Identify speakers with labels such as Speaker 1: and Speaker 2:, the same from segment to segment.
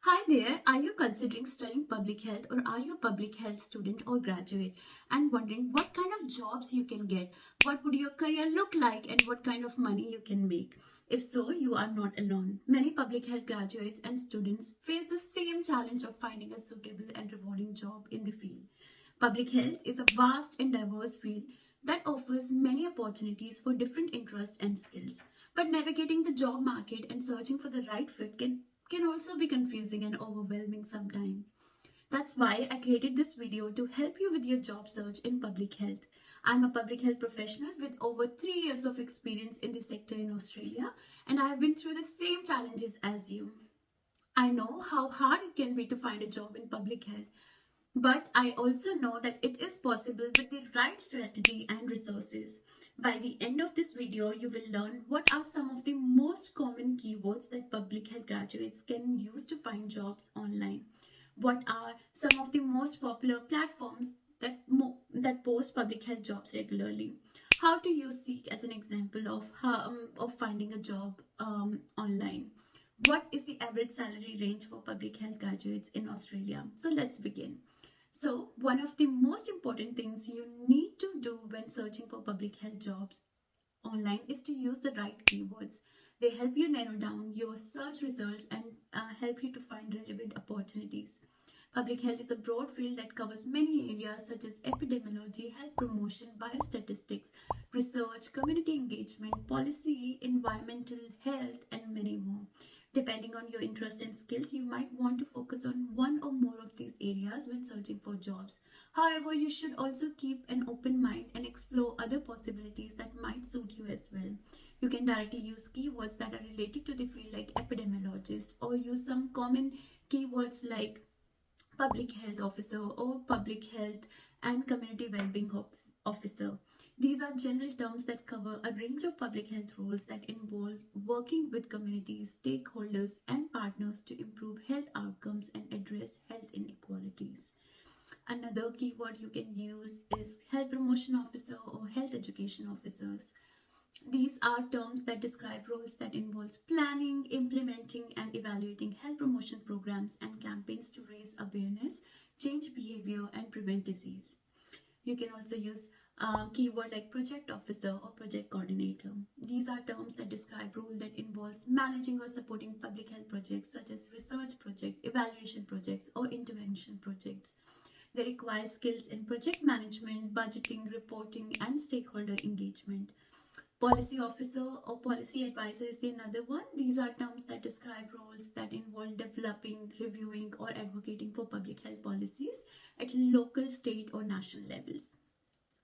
Speaker 1: Hi there, are you considering studying public health or are you a public health student or graduate and wondering what kind of jobs you can get? What would your career look like and what kind of money you can make? If so, you are not alone. Many public health graduates and students face the same challenge of finding a suitable and rewarding job in the field. Public health is a vast and diverse field that offers many opportunities for different interests and skills. But navigating the job market and searching for the right fit can also be confusing and overwhelming sometimes. That's why I created this video to help you with your job search in public health. I'm a public health professional with over 3 years of experience in this sector in Australia, and I have been through the same challenges as you. I know how hard it can be to find a job in public health, but I also know that it is possible with the right strategy and resources. By the end of this video, you will learn what are some of the most common keywords that public health graduates can use to find jobs online. What are some of the most popular platforms that post public health jobs regularly? How to use Seek as an example of finding a job online. What is the average salary range for public health graduates in Australia? So let's begin. So, one of the most important things you need to do when searching for public health jobs online is to use the right keywords. They help you narrow down your search results and help you to find relevant opportunities. Public health is a broad field that covers many areas such as epidemiology, health promotion, biostatistics, research, community engagement, policy, environmental health, and many more. Depending on your interest and skills, you might want to focus on one or more of these areas when searching for jobs. However, you should also keep an open mind and explore other possibilities that might suit you as well. You can directly use keywords that are related to the field like epidemiologist, or use some common keywords like public health officer or public health and community well-being officer. These are general terms that cover a range of public health roles that involve working with communities, stakeholders, and partners to improve health outcomes and address health inequalities. Another keyword you can use is health promotion officer or health education officers. These are terms that describe roles that involves planning, implementing, and evaluating health promotion programs and campaigns to raise awareness, change behavior, and prevent disease. You can also use keyword like project officer or project coordinator. These are terms that describe role that involves managing or supporting public health projects such as research project, evaluation projects, or intervention projects. They require skills in project management, budgeting, reporting, and stakeholder engagement. Policy officer or policy advisor is the another one. These are terms that describe roles that involve developing, reviewing, or advocating for public health policies at local, state, or national levels.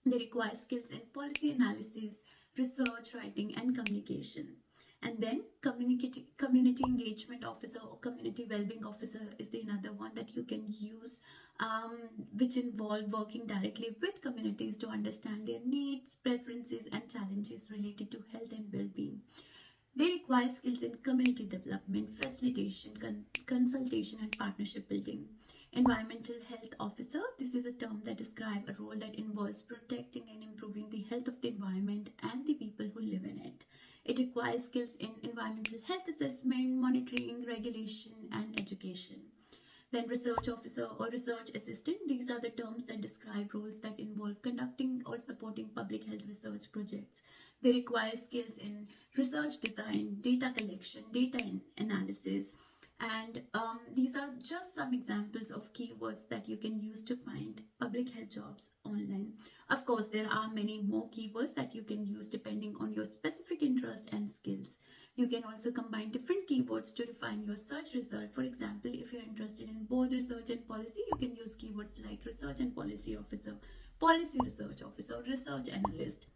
Speaker 1: They require skills in policy analysis, research, writing, and communication. And then community engagement officer or community well-being officer is the another one that you can use, which involve working directly with communities to understand their needs, preferences, and challenges related to health and well-being. They require skills in community development, facilitation, consultation, and partnership building. Environmental health officer. This is a term that describes a role that involves protecting and improving the health of the environment and the people who live in it. It requires skills in environmental health assessment, monitoring, regulation, and education. Then research officer or research assistant. These are the terms that describe roles that involve conducting or supporting public health research projects. They require skills in research design, data collection, data analysis, and these are just some examples of keywords that you can use to find public health jobs online. Of course, there are many more keywords that you can use depending on your specific interest and skills. You can also combine different keywords to refine your search result. For example, if you're interested in both research and policy, you can use keywords like research and policy officer, policy research officer, research analyst.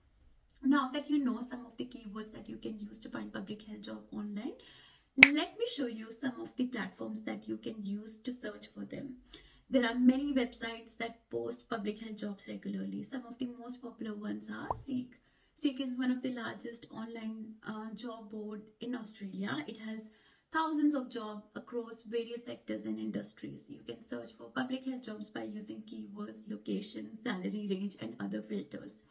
Speaker 1: Now that you know some of the keywords that you can use to find public health job online, let me show you some of the platforms that you can use to search for them. There are many websites that post public health jobs regularly. Some of the most popular ones are Seek. Seek is one of the largest online job board in Australia. It has thousands of jobs across various sectors and industries. You can search for public health jobs by using keywords, location, salary range, and other filters.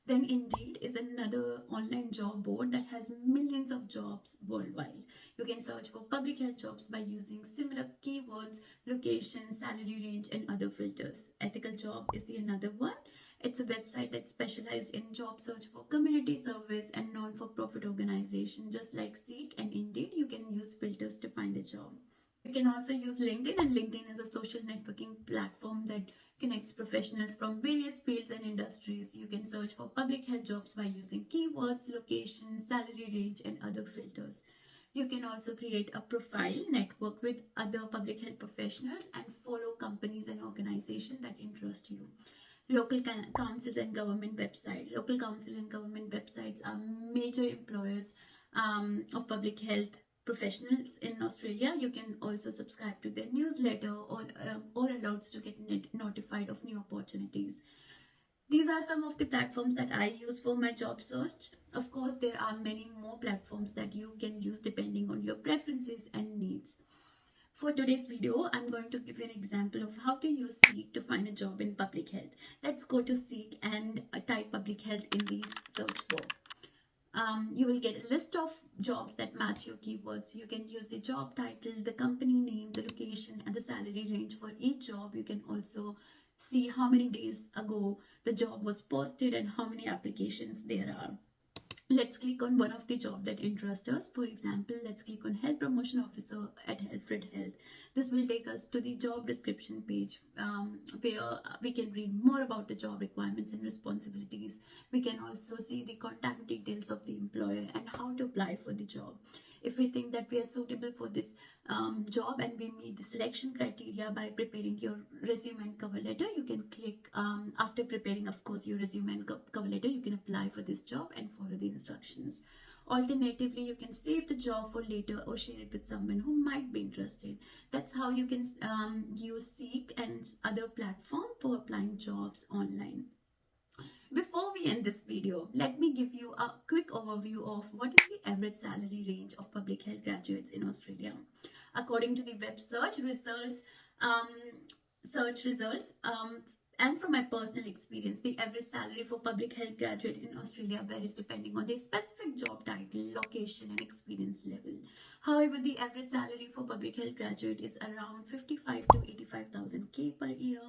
Speaker 1: Then Indeed is another online job board that has millions of jobs worldwide. You can search for public health jobs by using similar keywords, location, salary range, and other filters. Ethical Job is the another one. It's a website that specializes in job search for community service and non-for-profit organizations. Just like Seek and Indeed, you can use filters to find a job. You can also use LinkedIn, and LinkedIn is a social networking platform that connects professionals from various fields and industries. You can search for public health jobs by using keywords, location, salary range, and other filters. You can also create a profile, network with other public health professionals, and follow companies and organizations that interest you. Local councils and government websites. Local council and government websites are major employers of public health professionals in Australia. You can also subscribe to their newsletter or alerts to get notified of new opportunities. These are some of the platforms that I use for my job search. Of course, there are many more platforms that you can use depending on your preferences and needs. For today's video, I'm going to give you an example of how to use Seek to find a job in public health. Let's go to Seek and type public health in the search bar. You will get a list of jobs that match your keywords. You can use the job title, the company name, the location, and the salary range for each job. You can also see how many days ago the job was posted and how many applications there are. Let's click on one of the job that interests us. For example, let's click on Health Promotion Officer at Alfred Health. This will take us to the job description page where we can read more about the job requirements and responsibilities. We can also see the contact details of the employer and how to apply for the job. If we think that we are suitable for this job and we meet the selection criteria by preparing your resume and cover letter, you can click after preparing, of course, your resume and cover letter, you can apply for this job and follow the instructions. Alternatively, you can save the job for later or share it with someone who might be interested. That's how you can use Seek and other platform for applying jobs online. Before we end this video, let me give you a quick overview of what is the average salary range of public health graduates in Australia. According to the web search results, and from my personal experience, the average salary for public health graduate in Australia varies depending on the specific job title, location, and experience level. However, the average salary for public health graduate is around 55 to 85,000 K per year,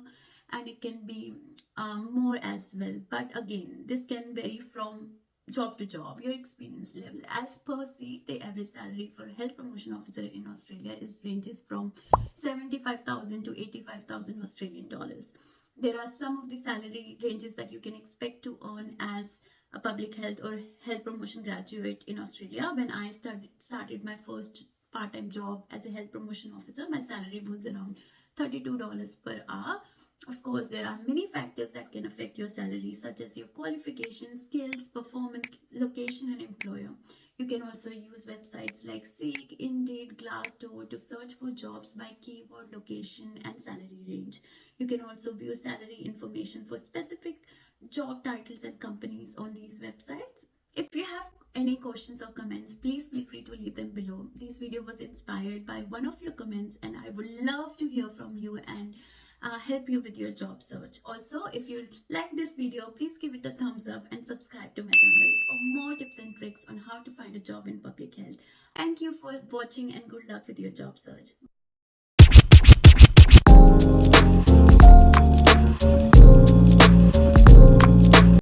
Speaker 1: and it can be more as well. But again, this can vary from job to job, your experience level. As per Seek, the average salary for a health promotion officer in Australia ranges from 75,000 to 85,000 Australian dollars. There are some of the salary ranges that you can expect to earn as a public health or health promotion graduate in Australia. When I started my first part-time job as a health promotion officer, my salary was around $32 per hour. Of course, there are many factors that can affect your salary, such as your qualifications, skills, performance, location, and employer. You can also use websites like Seek, Indeed, Glassdoor to search for jobs by keyword, location, and salary range. You can also view salary information for specific job titles and companies on these websites. If you have any questions or comments, please feel free to leave them below. This video was inspired by one of your comments, and I would love to hear from you and help you with your job search. Also, if you like this video, please give it a thumbs up and subscribe to my channel for more tips and tricks on how to find a job in public health. Thank you for watching and good luck with your job search.